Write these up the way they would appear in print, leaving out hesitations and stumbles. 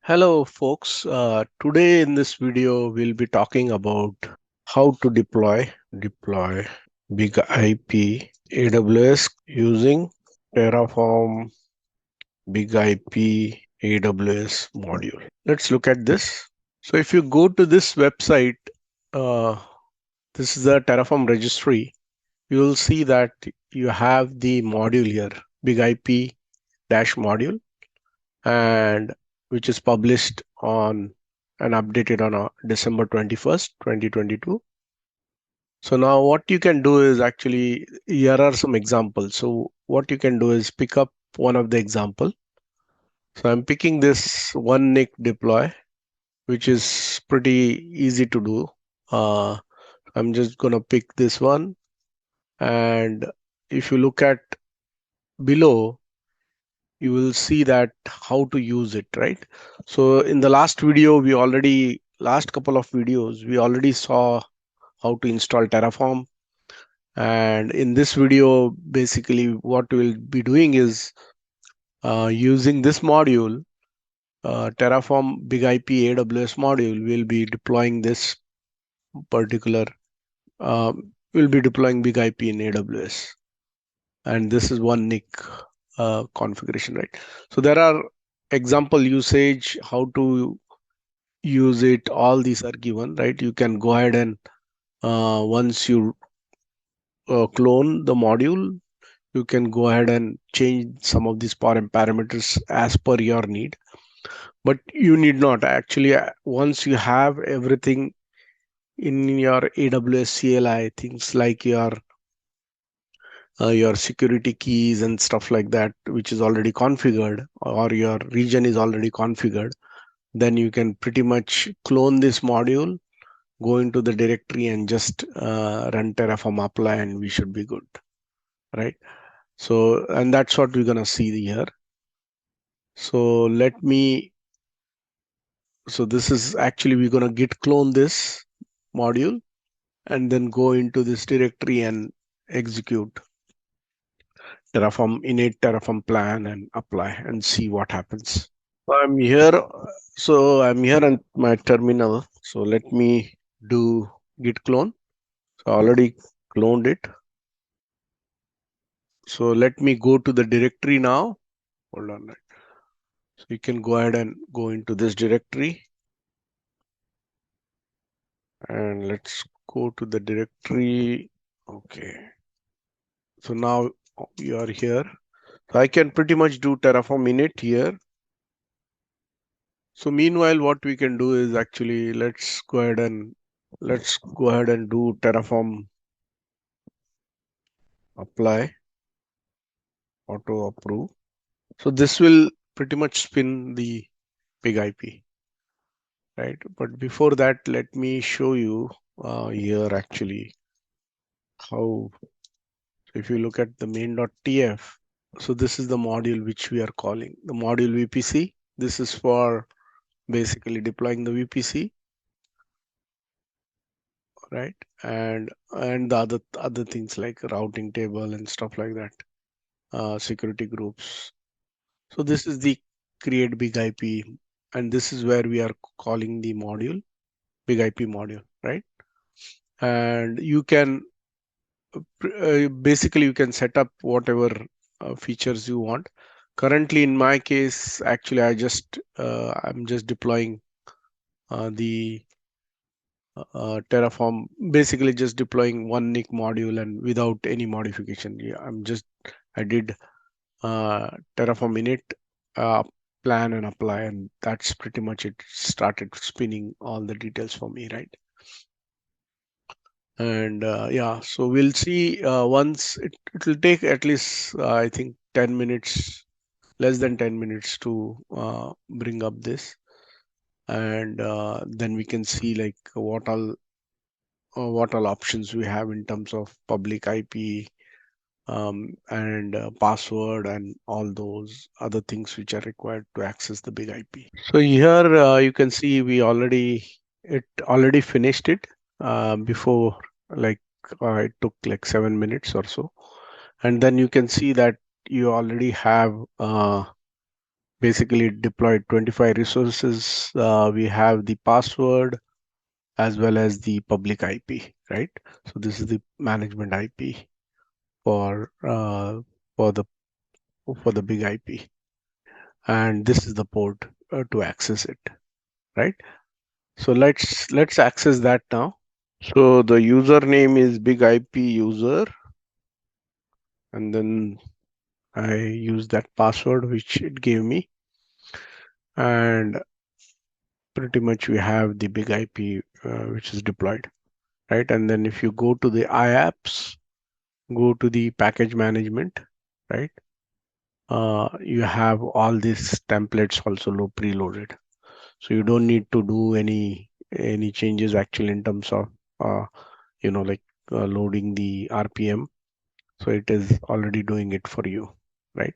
Hello folks, today in this video we'll be talking about how to deploy big IP AWS using Terraform big IP AWS module. Let's look at this. So if you go to this website, uh, this is the Terraform registry, you will see that you have the module here, big IP dash module, and which is published on and updated on December 21st, 2022. So now what you can do is actually, here are some examples. So what you can do is pick up one of the example. So I'm picking this one nick deploy, which is pretty easy to do. Uh, I'm just gonna pick this one. And if you look at below, you will see that how to use it, right? So in the last couple of videos, we already saw how to install Terraform. And in this video, basically what we'll be doing is using this module, Terraform Big IP AWS module, particular, we'll be deploying Big IP in AWS. And this is one nick configuration, right? So there are example usage, how to use it, all these are given, right? You can go ahead and once you clone the module, you can go ahead and change some of these parameters as per your need. But you need not actually, once you have everything in your AWS CLI, things like your security keys and stuff like that, which is already configured, or your region is already configured, then you can pretty much clone this module, go into the directory and just run Terraform apply, and we should be good, right? So, and that's what we're gonna see here. So so this is actually, we're gonna git clone this module and then go into this directory and execute Terraform init Terraform plan and apply and see what happens. I'm here. So I'm here on my terminal. So let me do git clone. So I already cloned it. So let me go to the directory now. Hold on. So you can go ahead and go into this directory, and let's go to the directory. Okay. So now you are here. So I can pretty much do Terraform init here. So meanwhile, what we can do is actually, let's go ahead and do Terraform apply auto approve. So this will pretty much spin the big IP, right? But before that, let me show you here actually how. If you look at the main.tf, so this is the module which we are calling the module VPC. This is for basically deploying the VPC, right? And the other things like routing table and stuff like that, security groups. So this is the create big IP, and this is where we are calling the module big IP module, right? And you can basically you can set up whatever features you want. Currently, in my case, actually, I'm just deploying the Terraform, basically just deploying one nick module and without any modification. Yeah, I did Terraform init, uh, plan and apply, and that's pretty much it. Started spinning all the details for me, right? And yeah, so we'll see once it will take at least I think 10 minutes, less than 10 minutes to bring up this, and then we can see like what all options we have in terms of public IP, and password and all those other things which are required to access the big IP. So here you can see it already finished it before, like it took like 7 minutes or so, and then you can see that you already have basically it deployed 25 resources. We have the password as well as the public IP, right? So this is the management IP for for the for the big IP, and this is the port to access it, right? So let's access that now. So the username is big IP user, and then I use that password which it gave me, and pretty much we have the big IP which is deployed, right? And then if you go to the IApps, go to the package management, right? You have all these templates also low preloaded, so you don't need to do any changes actually in terms of uh, like loading the RPM. So it is already doing it for you, right?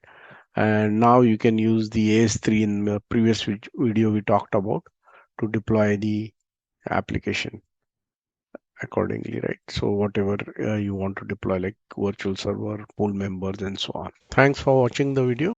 And now you can use the AS3 in the previous video we talked about to deploy the application accordingly, right? So whatever you want to deploy, like virtual server, pool members, and so on. Thanks for watching the video.